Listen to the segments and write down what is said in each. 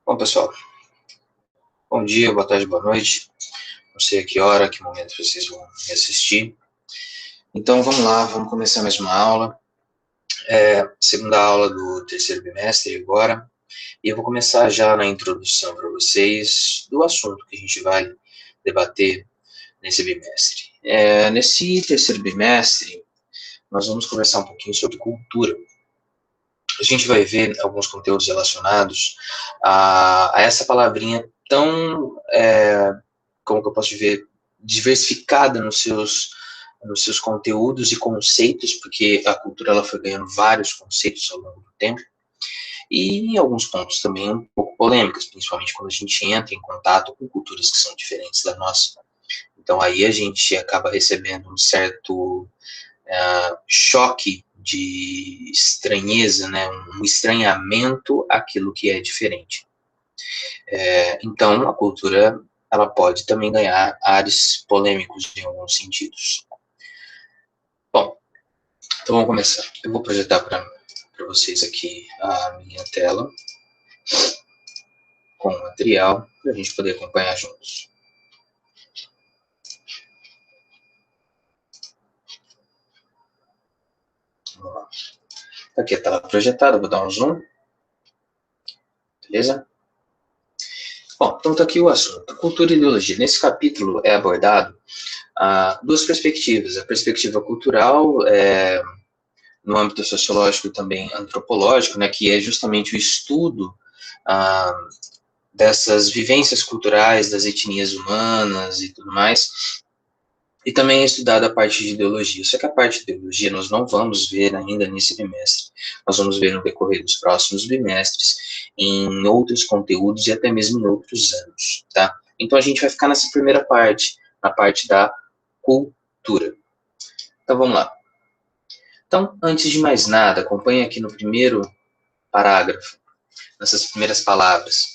Bom, pessoal, bom dia, boa tarde, boa noite. Não sei a que hora, que momento vocês vão me assistir. Então, vamos lá, vamos começar mais uma aula. Segunda aula do terceiro bimestre agora. E eu vou começar já na introdução para vocês do assunto que a gente vai debater nesse bimestre. Nesse terceiro bimestre, nós vamos conversar um pouquinho sobre cultura. A gente vai ver alguns conteúdos relacionados a essa palavrinha tão, como que eu posso dizer, diversificada nos seus conteúdos e conceitos, porque a cultura ela foi ganhando vários conceitos ao longo do tempo, e em alguns pontos também um pouco polêmicas, principalmente quando a gente entra em contato com culturas que são diferentes da nossa. Então aí a gente acaba recebendo um certo choque de estranheza, né, um estranhamento àquilo que é diferente. Então, a cultura ela pode também ganhar ares polêmicos em alguns sentidos. Bom, então vamos começar. Eu vou projetar para vocês aqui a minha tela com o material para a gente poder acompanhar juntos. Vamos lá. Aqui a tela projetada, vou dar um zoom. Beleza? Bom, então está aqui o assunto. Cultura e ideologia. Nesse capítulo é abordado duas perspectivas. A perspectiva cultural, no âmbito sociológico e também antropológico, né, que é justamente o estudo dessas vivências culturais, das etnias humanas e tudo mais, e também é estudada a parte de ideologia. Só que a parte de ideologia nós não vamos ver ainda nesse bimestre. Nós vamos ver no decorrer dos próximos bimestres, em outros conteúdos e até mesmo em outros anos, tá? Então a gente vai ficar nessa primeira parte, na parte da cultura. Então vamos lá. Então, antes de mais nada, acompanhe aqui no primeiro parágrafo, nessas primeiras palavras.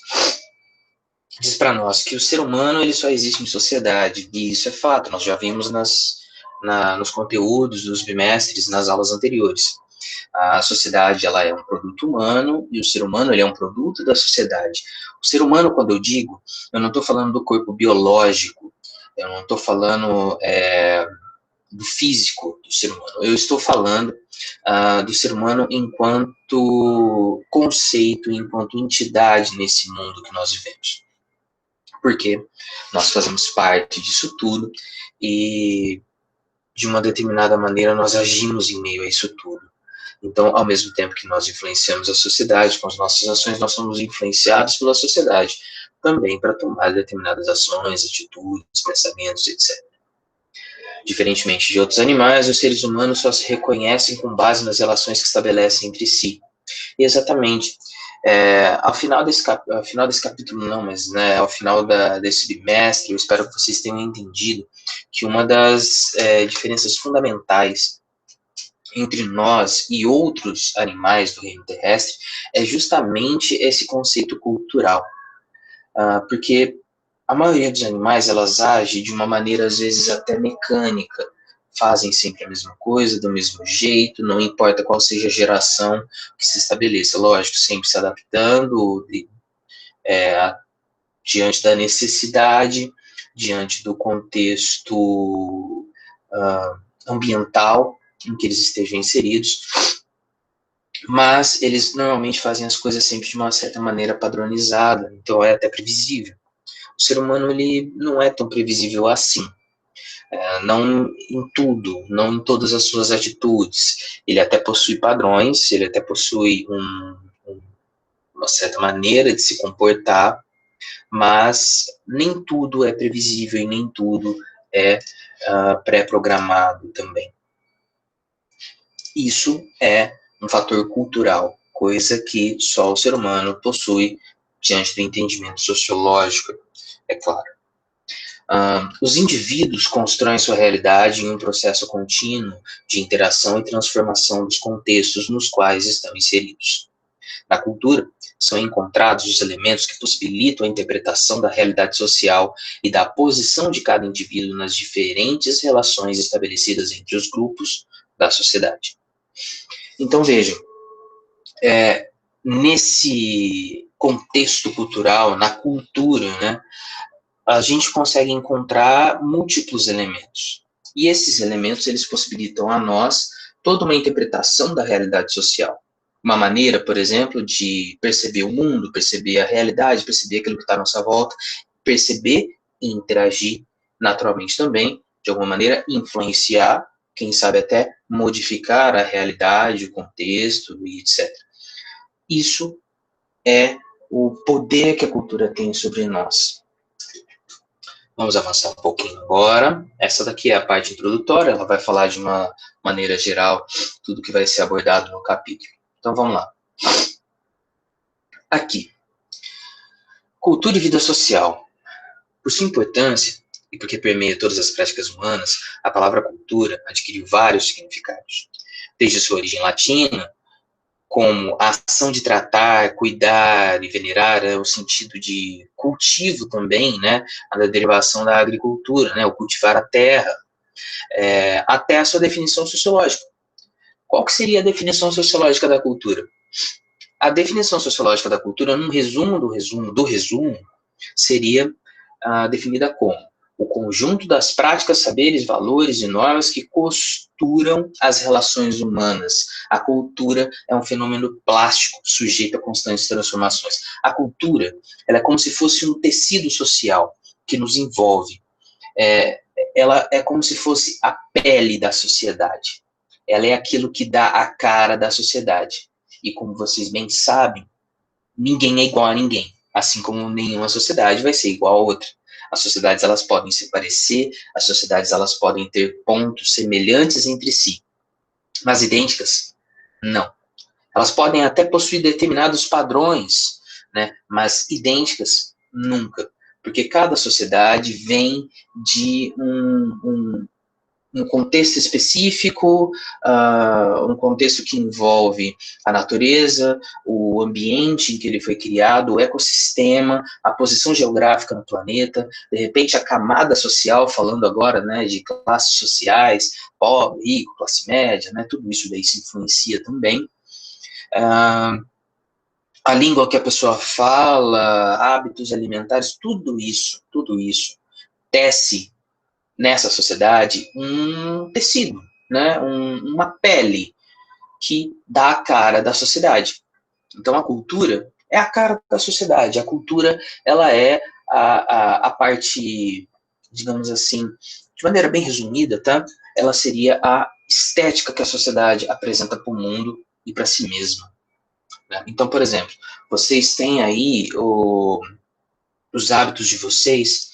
Diz para nós que o ser humano ele só existe em sociedade, e isso é fato, nós já vimos nos conteúdos dos bimestres, nas aulas anteriores. A sociedade ela é um produto humano, e o ser humano ele é um produto da sociedade. O ser humano, quando eu digo, eu não estou falando do corpo biológico, eu não estou falando do físico do ser humano. Eu estou falando do ser humano enquanto conceito, enquanto entidade nesse mundo que nós vivemos. Porque nós fazemos parte disso tudo e, de uma determinada maneira, nós agimos em meio a isso tudo. Então, ao mesmo tempo que nós influenciamos a sociedade com as nossas ações, nós somos influenciados pela sociedade também para tomar determinadas ações, atitudes, pensamentos, etc. Diferentemente de outros animais, os seres humanos só se reconhecem com base nas relações que estabelecem entre si. E exatamente, ao final desse capítulo não, mas né, ao final desse bimestre, eu espero que vocês tenham entendido que uma das diferenças fundamentais entre nós e outros animais do reino terrestre é justamente esse conceito cultural. Porque a maioria dos animais, elas agem de uma maneira, às vezes, até mecânica. Fazem sempre a mesma coisa, do mesmo jeito, não importa qual seja a geração que se estabeleça. Lógico, sempre se adaptando diante da necessidade, diante do contexto ambiental em que eles estejam inseridos. Mas eles normalmente fazem as coisas sempre de uma certa maneira padronizada, então é até previsível. O ser humano ele não é tão previsível assim, não em tudo, não em todas as suas atitudes. Ele até possui padrões, ele até possui uma certa maneira de se comportar, mas nem tudo é previsível e nem tudo é pré-programado também. Isso é um fator cultural, coisa que só o ser humano possui diante do entendimento sociológico, é claro. Os indivíduos constroem sua realidade em um processo contínuo de interação e transformação dos contextos nos quais estão inseridos. Na cultura, são encontrados os elementos que possibilitam a interpretação da realidade social e da posição de cada indivíduo nas diferentes relações estabelecidas entre os grupos da sociedade. Então, vejam, contexto cultural, na cultura, né, a gente consegue encontrar múltiplos elementos. E esses elementos, eles possibilitam a nós toda uma interpretação da realidade social. Uma maneira, por exemplo, de perceber o mundo, perceber a realidade, perceber aquilo que está à nossa volta, perceber e interagir naturalmente também, de alguma maneira, influenciar, quem sabe até modificar a realidade, o contexto e etc. Isso é o poder que a cultura tem sobre nós. Vamos avançar um pouquinho agora. Essa daqui é a parte introdutória, ela vai falar de uma maneira geral tudo que vai ser abordado no capítulo. Então vamos lá. Aqui. Cultura e vida social. Por sua importância, e porque permeia todas as práticas humanas, a palavra cultura adquiriu vários significados. Desde sua origem latina, como a ação de tratar, cuidar e venerar, é o sentido de cultivo também, né, a da derivação da agricultura, né, o cultivar a terra, até a sua definição sociológica. Qual que seria a definição sociológica da cultura? A definição sociológica da cultura, num resumo do resumo, seria definida como o conjunto das práticas, saberes, valores e normas que costuram as relações humanas. A cultura é um fenômeno plástico, sujeito a constantes transformações. A cultura, ela é como se fosse um tecido social que nos envolve. Ela é como se fosse a pele da sociedade. Ela é aquilo que dá a cara da sociedade. E como vocês bem sabem, ninguém é igual a ninguém. Assim como nenhuma sociedade vai ser igual a outra. As sociedades, elas podem se parecer, as sociedades, elas podem ter pontos semelhantes entre si, mas idênticas, não. Elas podem até possuir determinados padrões, né, mas idênticas, nunca. Porque cada sociedade vem de um contexto específico, um contexto que envolve a natureza, o ambiente em que ele foi criado, o ecossistema, a posição geográfica no planeta, de repente a camada social, falando agora, né, de classes sociais, pobre, rico, classe média, né, tudo isso daí se influencia também. A língua que a pessoa fala, hábitos alimentares, tudo isso tece nessa sociedade um tecido, né, uma pele que dá a cara da sociedade. Então a cultura é a cara da sociedade. A cultura, ela é a parte, digamos assim, de maneira bem resumida, tá? Ela seria a estética que a sociedade apresenta para o mundo e para si mesma. Né? Então, por exemplo, vocês têm aí os hábitos de vocês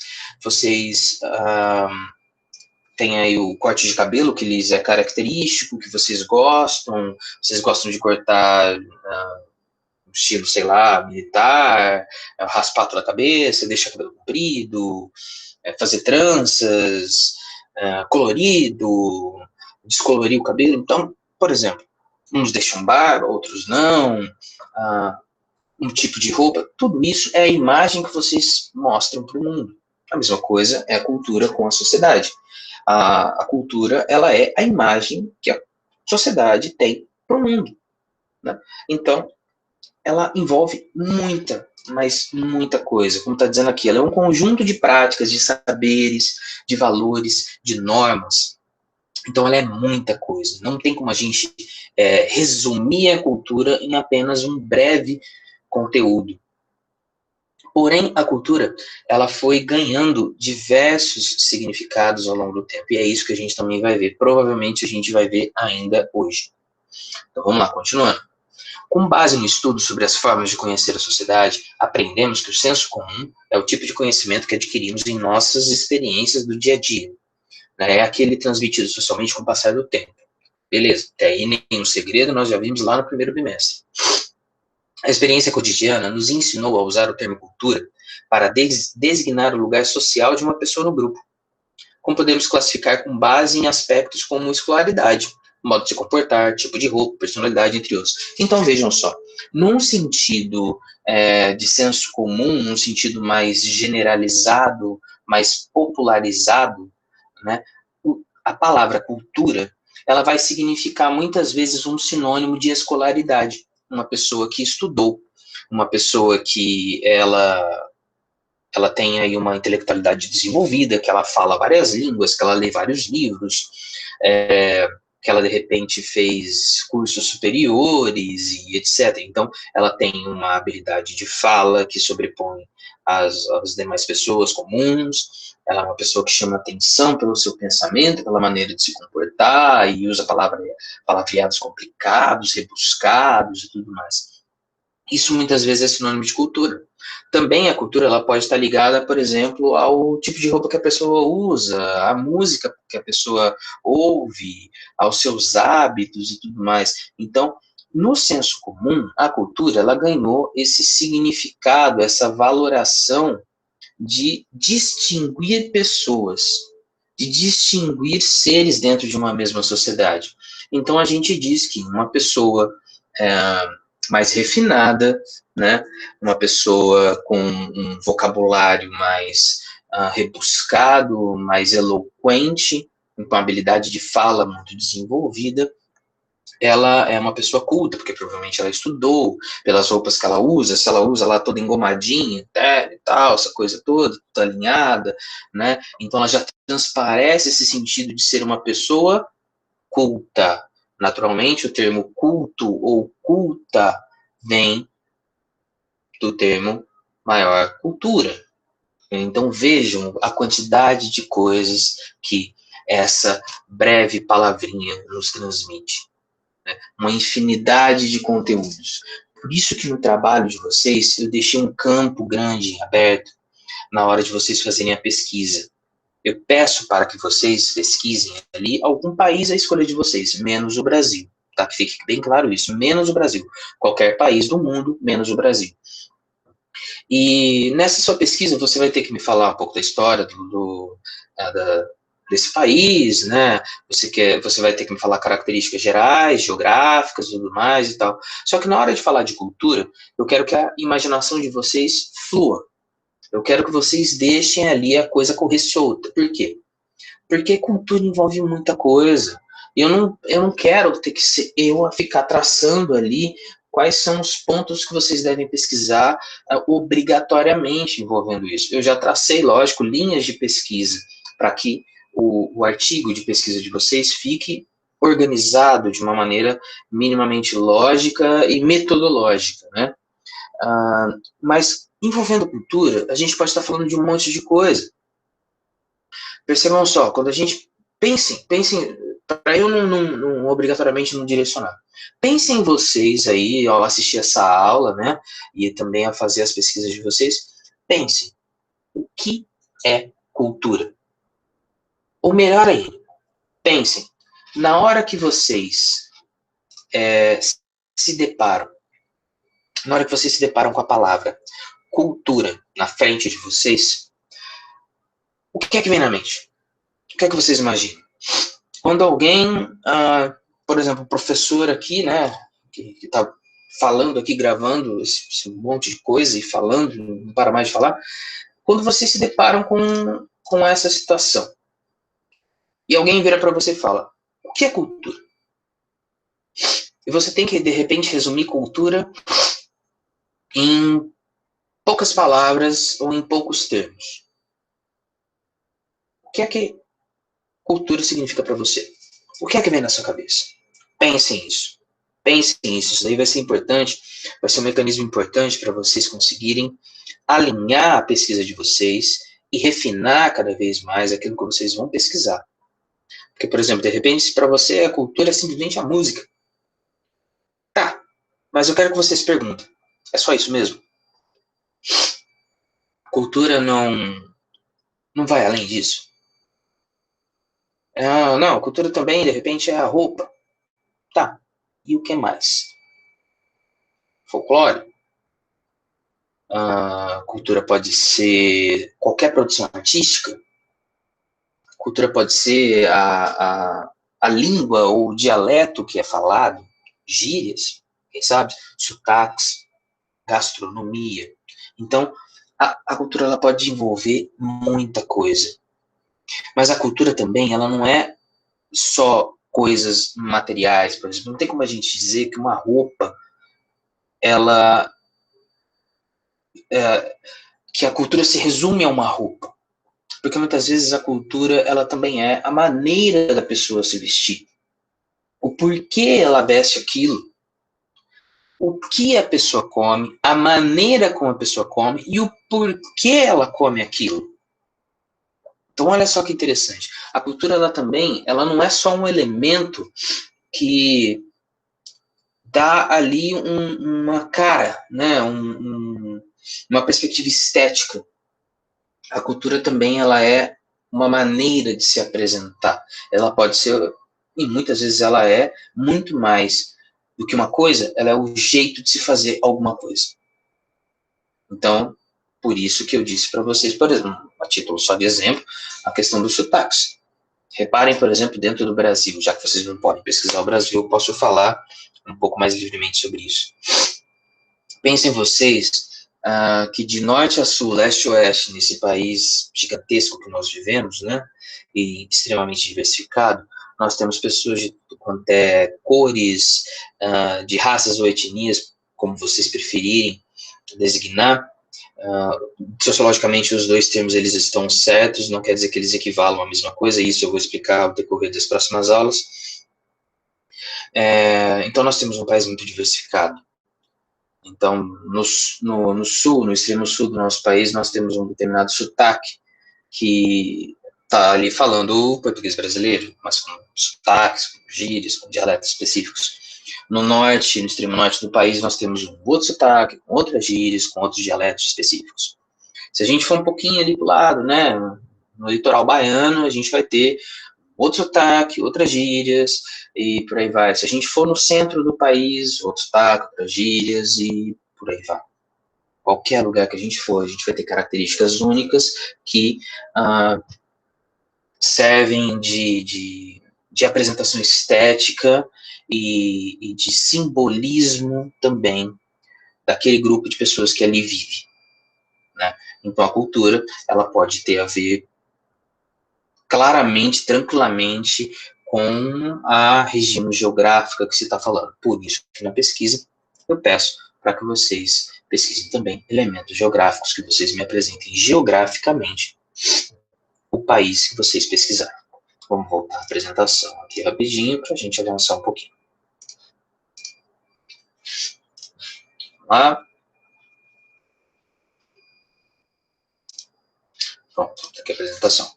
tem aí o corte de cabelo que lhes é característico, que vocês gostam de cortar no estilo, sei lá, militar, raspar toda a cabeça, deixar o cabelo comprido, fazer tranças, colorido, descolorir o cabelo. Então, por exemplo, uns deixam barba, outros não, um tipo de roupa, tudo isso é a imagem que vocês mostram para o mundo. A mesma coisa é a cultura com a sociedade. A cultura, ela é a imagem que a sociedade tem para o mundo. Né? Então, ela envolve muita, mas muita coisa. Como está dizendo aqui, ela é um conjunto de práticas, de saberes, de valores, de normas. Então, ela é muita coisa. Não tem como a gente resumir a cultura em apenas um breve conteúdo. Porém, a cultura, ela foi ganhando diversos significados ao longo do tempo, e é isso que a gente também vai ver. Provavelmente a gente vai ver ainda hoje. Então, vamos lá, continuando. Com base no estudo sobre as formas de conhecer a sociedade, aprendemos que o senso comum é o tipo de conhecimento que adquirimos em nossas experiências do dia a dia. Né? É aquele transmitido socialmente com o passar do tempo. Beleza, até aí nenhum segredo, nós já vimos lá no primeiro bimestre. A experiência cotidiana nos ensinou a usar o termo cultura para designar o lugar social de uma pessoa no grupo, como podemos classificar com base em aspectos como escolaridade, modo de se comportar, tipo de roupa, personalidade, entre outros. Então, vejam só, num sentido de senso comum, num sentido mais generalizado, mais popularizado, né, a palavra cultura, ela vai significar muitas vezes um sinônimo de escolaridade, uma pessoa que estudou, uma pessoa que ela tem aí uma intelectualidade desenvolvida, que ela fala várias línguas, que ela lê vários livros, que ela de repente fez cursos superiores e etc. Então, ela tem uma habilidade de fala que sobrepõe às demais pessoas comuns. Ela é uma pessoa que chama atenção pelo seu pensamento, pela maneira de se comportar e usa palavreados complicados, rebuscados e tudo mais. Isso muitas vezes é sinônimo de cultura. Também a cultura ela pode estar ligada, por exemplo, ao tipo de roupa que a pessoa usa, à música que a pessoa ouve, aos seus hábitos e tudo mais. Então, no senso comum, a cultura ela ganhou esse significado, essa valoração de distinguir pessoas, de distinguir seres dentro de uma mesma sociedade. Então, a gente diz que uma pessoa mais refinada, né? Uma pessoa com um vocabulário mais rebuscado, mais eloquente, com uma habilidade de fala muito desenvolvida, ela é uma pessoa culta, porque provavelmente ela estudou, pelas roupas que ela usa, se ela usa lá toda engomadinha, e tal, essa coisa toda, toda alinhada, né? Então ela já transparece esse sentido de ser uma pessoa culta. Naturalmente, o termo culto ou culta vem do termo maior cultura. Então vejam a quantidade de coisas que essa breve palavrinha nos transmite. Né? Uma infinidade de conteúdos. Por isso que no trabalho de vocês eu deixei um campo grande aberto na hora de vocês fazerem a pesquisa. Eu peço para que vocês pesquisem ali algum país à escolha de vocês, menos o Brasil. Tá? Que fique bem claro isso, menos o Brasil. Qualquer país do mundo, menos o Brasil. E nessa sua pesquisa você vai ter que me falar um pouco da história desse país, né? Você vai ter que me falar características gerais, geográficas e tudo mais e tal. Só que na hora de falar de cultura, eu quero que a imaginação de vocês flua. Eu quero que vocês deixem ali a coisa correr solta. Por quê? Porque cultura envolve muita coisa. Eu não quero ter que ser eu a ficar traçando ali quais são os pontos que vocês devem pesquisar obrigatoriamente envolvendo isso. Eu já tracei, lógico, linhas de pesquisa para que o artigo de pesquisa de vocês fique organizado de uma maneira minimamente lógica e metodológica, né? Mas envolvendo cultura, a gente pode estar falando de um monte de coisa. Percebam só, quando a gente pensem, para eu não obrigatoriamente não direcionar. Pensem em vocês aí, ao assistir essa aula, né, e também a fazer as pesquisas de vocês, pensem, o que é cultura? Ou melhor ainda, pensem, na hora que vocês se deparam, na hora que vocês se deparam com a palavra cultura na frente de vocês, o que é que vem na mente? O que é que vocês imaginam? Quando alguém, por exemplo, o professor aqui, né, que está falando aqui, gravando esse monte de coisa e falando, não para mais de falar, quando vocês se deparam com essa situação, e alguém vira para você e fala, o que é cultura? E você tem que, de repente, resumir cultura em poucas palavras ou em poucos termos. O que é que cultura significa para você? O que é que vem na sua cabeça? Pensem nisso. Pensem nisso. Isso daí vai ser importante, vai ser um mecanismo importante para vocês conseguirem alinhar a pesquisa de vocês e refinar cada vez mais aquilo que vocês vão pesquisar. Porque, por exemplo, de repente, se para você a cultura é simplesmente a música. Tá, mas eu quero que vocês perguntem. É só isso mesmo? Cultura não vai além disso? Não, cultura também, de repente, é a roupa. Tá, e o que mais? Folclore? Cultura pode ser qualquer produção artística? Cultura pode ser a língua ou o dialeto que é falado? Gírias, quem sabe? Sotaques, gastronomia. Então, a cultura ela pode envolver muita coisa. Mas a cultura também, ela não é só coisas materiais, por exemplo. Não tem como a gente dizer que uma roupa, ela que a cultura se resume a uma roupa. Porque muitas vezes a cultura, ela também é a maneira da pessoa se vestir. O porquê ela veste aquilo, o que a pessoa come, a maneira como a pessoa come e o porquê ela come aquilo. Então, olha só que interessante. A cultura, ela também, ela não é só um elemento que dá ali uma cara, né? Uma perspectiva estética. A cultura também, ela é uma maneira de se apresentar. Ela pode ser, e muitas vezes ela é, muito mais do que uma coisa, ela é o jeito de se fazer alguma coisa. Então, por isso que eu disse para vocês, por exemplo, a título só de exemplo, a questão dos sotaques. Reparem, por exemplo, dentro do Brasil, já que vocês não podem pesquisar o Brasil, eu posso falar um pouco mais livremente sobre isso. Pensem vocês que de norte a sul, leste a oeste, nesse país gigantesco que nós vivemos, né, e extremamente diversificado, nós temos pessoas de quanto é cores, de raças ou etnias, como vocês preferirem designar. Sociologicamente, os dois termos eles estão certos, não quer dizer que eles equivalam à mesma coisa, isso eu vou explicar ao decorrer das próximas aulas. Então, nós temos um país muito diversificado. Então, no sul, no extremo sul do nosso país, nós temos um determinado sotaque que está ali falando o português brasileiro, mas com sotaques, com gírias, com dialetos específicos. No norte, no extremo norte do país, nós temos um outro sotaque, com outras gírias, com outros dialetos específicos. Se a gente for um pouquinho ali do lado, né, no litoral baiano, a gente vai ter outro sotaque, outras gírias, e por aí vai. Se a gente for no centro do país, outro sotaque, outras gírias, e por aí vai. Qualquer lugar que a gente for, a gente vai ter características únicas que servem de apresentação estética e de simbolismo também daquele grupo de pessoas que ali vive, né? Então, a cultura, ela pode ter a ver claramente, tranquilamente, com a região geográfica que se está falando. Por isso que na pesquisa eu peço para que vocês pesquisem também elementos geográficos, que vocês me apresentem geograficamente o país que vocês pesquisarem. Vamos voltar à apresentação aqui rapidinho para a gente avançar um pouquinho. Vamos lá. Pronto, tá aqui a apresentação.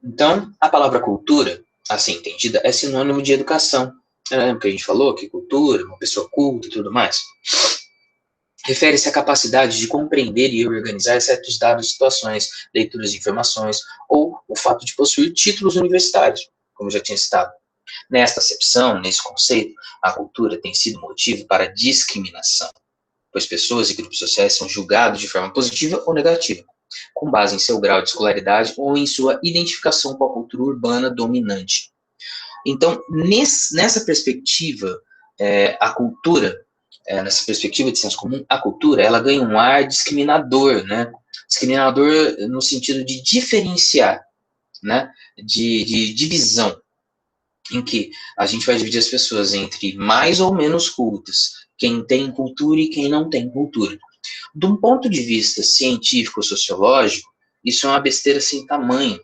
Então, a palavra cultura, assim entendida, é sinônimo de educação. Lembra que a gente falou que cultura, uma pessoa culta e tudo mais? Refere-se à capacidade de compreender e organizar certos dados e situações, leituras de informações, ou o fato de possuir títulos universitários, como já tinha citado. Nesta acepção, nesse conceito, a cultura tem sido motivo para discriminação, pois pessoas e grupos sociais são julgados de forma positiva ou negativa, com base em seu grau de escolaridade ou em sua identificação com a cultura urbana dominante. Então, nessa perspectiva, a cultura, nessa perspectiva de senso comum, a cultura, ela ganha um ar discriminador, né? Discriminador no sentido de diferenciar, né? De divisão, em que a gente vai dividir as pessoas entre mais ou menos cultas, quem tem cultura e quem não tem cultura. De um ponto de vista científico-sociológico, isso é uma besteira sem tamanho.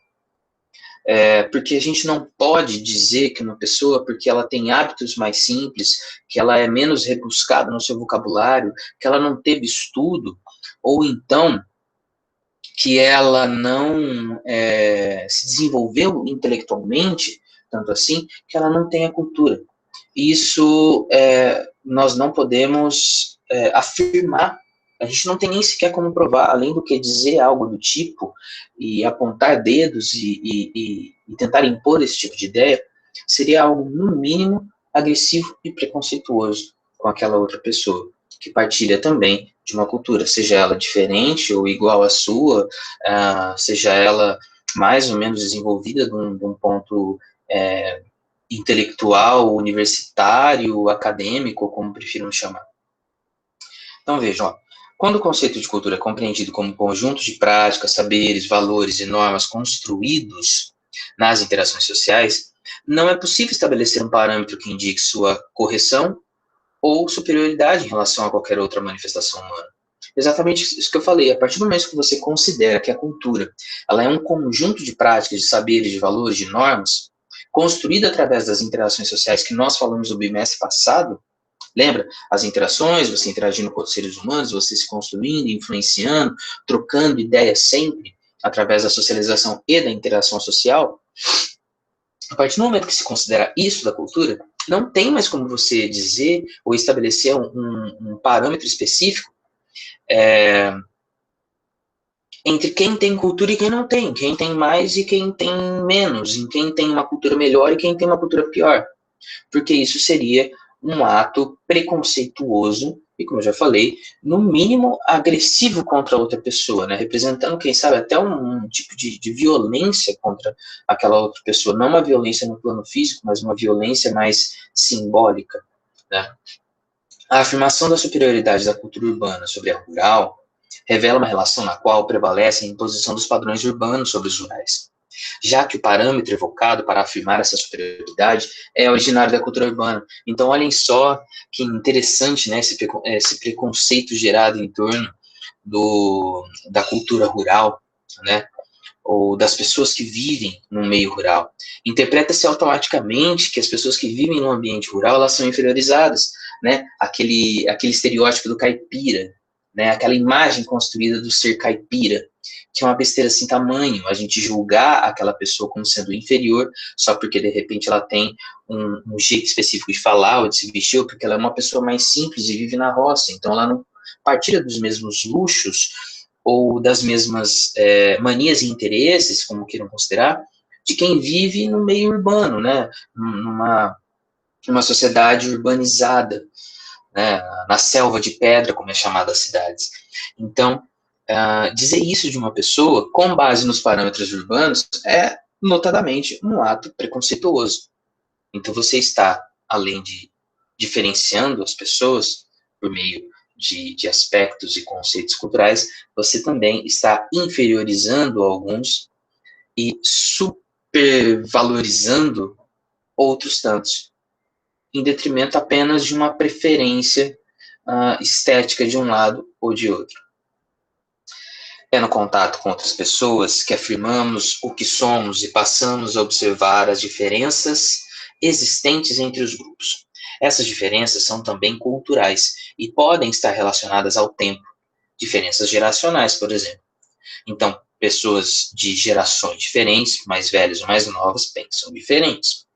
Porque a gente não pode dizer que uma pessoa, porque ela tem hábitos mais simples, que ela é menos rebuscada no seu vocabulário, que ela não teve estudo, ou então que ela não se desenvolveu intelectualmente, tanto assim, que ela não tenha cultura. Isso nós não podemos afirmar. A gente não tem nem sequer como provar, além do que dizer algo do tipo e apontar dedos e tentar impor esse tipo de ideia, seria algo, no mínimo, agressivo e preconceituoso com aquela outra pessoa, que partilha também de uma cultura, seja ela diferente ou igual à sua, seja ela mais ou menos desenvolvida de um ponto intelectual, universitário, acadêmico, como prefiram chamar. Então vejam, quando o conceito de cultura é compreendido como um conjunto de práticas, saberes, valores e normas construídos nas interações sociais, não é possível estabelecer um parâmetro que indique sua correção ou superioridade em relação a qualquer outra manifestação humana. Exatamente isso que eu falei. A partir do momento que você considera que a cultura ela é um conjunto de práticas, de saberes, de valores, de normas, construída através das interações sociais que nós falamos no bimestre passado, lembra? As interações, você interagindo com os seres humanos, você se construindo, influenciando, trocando ideias sempre, através da socialização e da interação social. A partir do momento que se considera isso da cultura, não tem mais como você dizer ou estabelecer um parâmetro específico entre quem tem cultura e quem não tem, quem tem mais e quem tem menos, em quem tem uma cultura melhor e quem tem uma cultura pior. Porque isso seria um ato preconceituoso e, como eu já falei, no mínimo agressivo contra outra pessoa, né? Representando, quem sabe, até um tipo de violência contra aquela outra pessoa. Não uma violência no plano físico, mas uma violência mais simbólica, né? A afirmação da superioridade da cultura urbana sobre a rural revela uma relação na qual prevalece a imposição dos padrões urbanos sobre os rurais, já que o parâmetro evocado para afirmar essa superioridade é originário da cultura urbana. Então, olhem só que interessante, né, esse preconceito gerado em torno da cultura rural, né, ou das pessoas que vivem no meio rural. Interpreta-se automaticamente que as pessoas que vivem no ambiente rural, elas são inferiorizadas, né, aquele estereótipo do caipira, né, aquela imagem construída do ser caipira, que é uma besteira sem tamanho, a gente julgar aquela pessoa como sendo inferior, só porque de repente ela tem um jeito específico de falar ou de se vestir, ou porque ela é uma pessoa mais simples e vive na roça, então ela não partilha dos mesmos luxos ou das mesmas manias e interesses, como queiram considerar, de quem vive no meio urbano, né, numa sociedade urbanizada, né, na selva de pedra, como é chamada as cidades. Então, dizer isso de uma pessoa com base nos parâmetros urbanos é notadamente um ato preconceituoso. Então você está, além de diferenciando as pessoas por meio de aspectos e conceitos culturais, você também está inferiorizando alguns e supervalorizando outros tantos, em detrimento apenas de uma preferência estética de um lado ou de outro. É no contato com outras pessoas que afirmamos o que somos e passamos a observar as diferenças existentes entre os grupos. Essas diferenças são também culturais e podem estar relacionadas ao tempo, diferenças geracionais, por exemplo. Então, pessoas de gerações diferentes, mais velhas ou mais novas, pensam diferentes.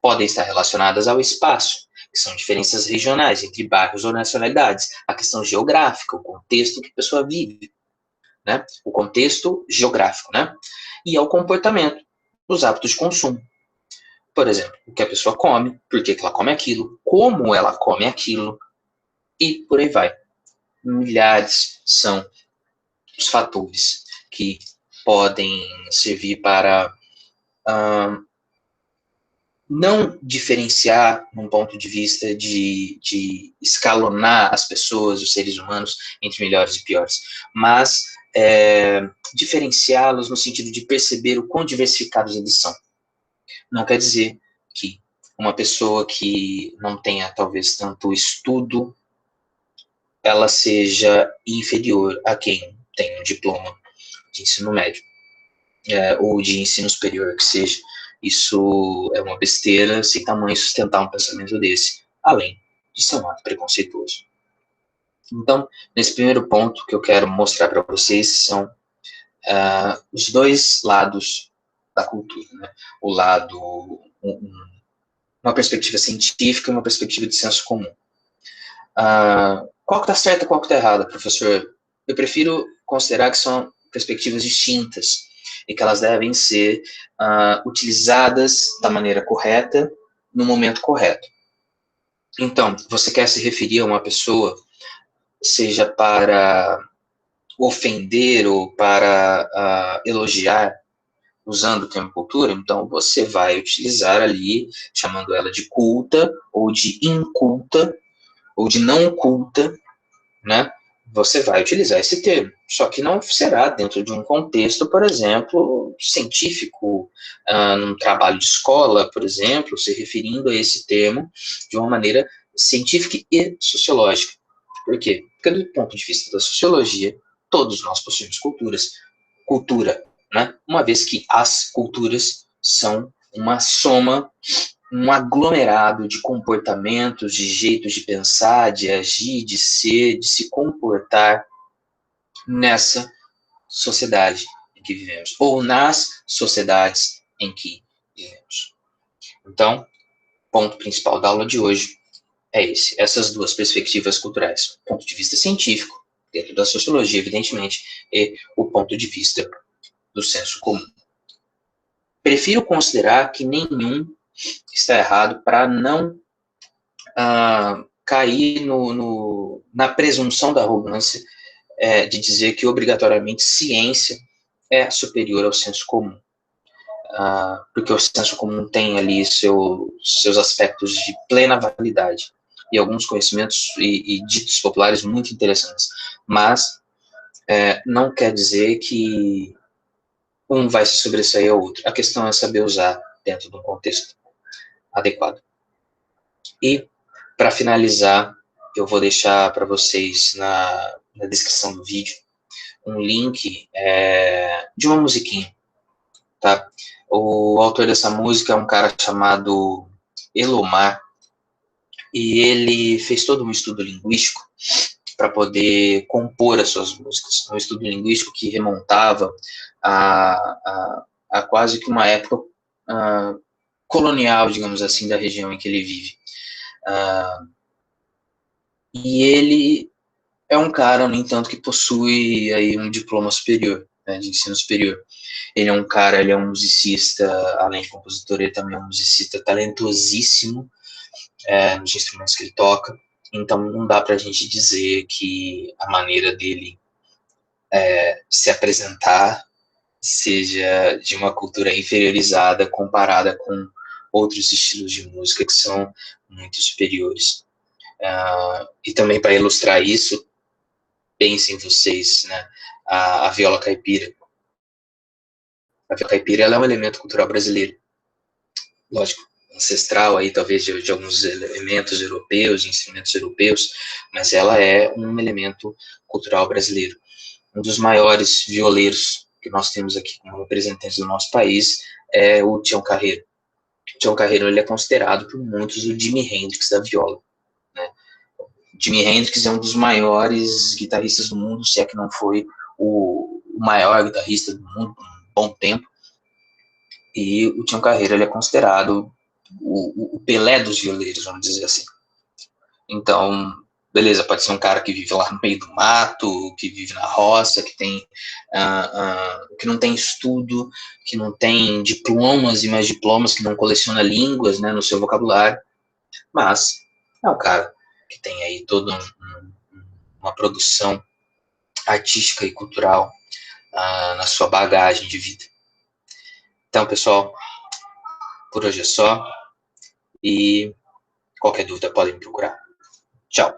Podem estar relacionadas ao espaço, que são diferenças regionais entre bairros ou nacionalidades, a questão geográfica, o contexto que a pessoa vive, né? O contexto geográfico, né? E ao comportamento, os hábitos de consumo. Por exemplo, o que a pessoa come, por que ela come aquilo, como ela come aquilo, e por aí vai. Milhares são os fatores que podem servir para não diferenciar num ponto de vista de escalonar as pessoas, os seres humanos, entre melhores e piores, mas diferenciá-los no sentido de perceber o quão diversificados eles são. Não quer dizer que uma pessoa que não tenha, talvez, tanto estudo, ela seja inferior a quem tem um diploma de ensino médio, ou de ensino superior, que seja. Isso é uma besteira sem tamanho sustentar um pensamento desse, além de ser um ato preconceituoso. Então, nesse primeiro ponto que eu quero mostrar para vocês são os dois lados da cultura, né? O lado, uma perspectiva científica e uma perspectiva de senso comum. Qual que está certo e qual que está errado, professor? Eu prefiro considerar que são perspectivas distintas e que elas devem ser utilizadas da maneira correta, no momento correto. Então, você quer se referir a uma pessoa, seja para ofender ou para elogiar, usando o termo cultura, então você vai utilizar ali, chamando ela de culta, ou de inculta, ou de não culta, né? Você vai utilizar esse termo, só que não será dentro de um contexto, por exemplo, científico, num trabalho de escola, por exemplo, se referindo a esse termo de uma maneira científica e sociológica. Por quê? Porque do ponto de vista da sociologia, todos nós possuímos cultura, né? Uma vez que as culturas são uma soma, um aglomerado de comportamentos, de jeitos de pensar, de agir, de ser, de se comportar nessa sociedade em que vivemos, ou nas sociedades em que vivemos. Então, ponto principal da aula de hoje é esse, essas duas perspectivas culturais. O ponto de vista científico, dentro da sociologia, evidentemente, e o ponto de vista do senso comum. Prefiro considerar que nenhum está errado para não cair na presunção da arrogância de dizer que obrigatoriamente ciência é superior ao senso comum. Porque o senso comum tem ali seus aspectos de plena validade e alguns conhecimentos e ditos populares muito interessantes, mas não quer dizer que um vai se sobressair ao outro. A questão é saber usar dentro de um contexto adequado. E, para finalizar, eu vou deixar para vocês na descrição do vídeo um link de uma musiquinha, tá? O autor dessa música é um cara chamado Elomar, e ele fez todo um estudo linguístico para poder compor as suas músicas. Um estudo linguístico que remontava a quase que uma época colonial, digamos assim, da região em que ele vive. E ele é um cara, no entanto, que possui aí um diploma superior, né, de ensino superior. Ele é um musicista, além de compositor, ele também é um musicista talentosíssimo nos instrumentos que ele toca. Então, não dá para a gente dizer que a maneira dele se apresentar seja de uma cultura inferiorizada comparada com outros estilos de música que são muito superiores. E também, para ilustrar isso, pensem vocês, né, a viola caipira. A viola caipira ela é um elemento cultural brasileiro, lógico, ancestral aí talvez de alguns elementos europeus, de instrumentos europeus, mas ela é um elemento cultural brasileiro. Um dos maiores violeiros que nós temos aqui como representantes do nosso país é o Tião Carreiro. O Tião Carreiro ele é considerado por muitos o Jimi Hendrix da viola, né? Jimi Hendrix é um dos maiores guitarristas do mundo, se é que não foi o maior guitarrista do mundo por um bom tempo. E o Tião Carreiro ele é considerado o Pelé dos violeiros, vamos dizer assim. Então, beleza, pode ser um cara que vive lá no meio do mato, que vive na roça, que tem que não tem estudo, que não tem diplomas e mais diplomas, que não coleciona línguas, né, no seu vocabulário, mas é um cara que tem aí toda uma produção artística e cultural na sua bagagem de vida. Então, pessoal, por hoje é só, e qualquer dúvida podem me procurar. Tchau.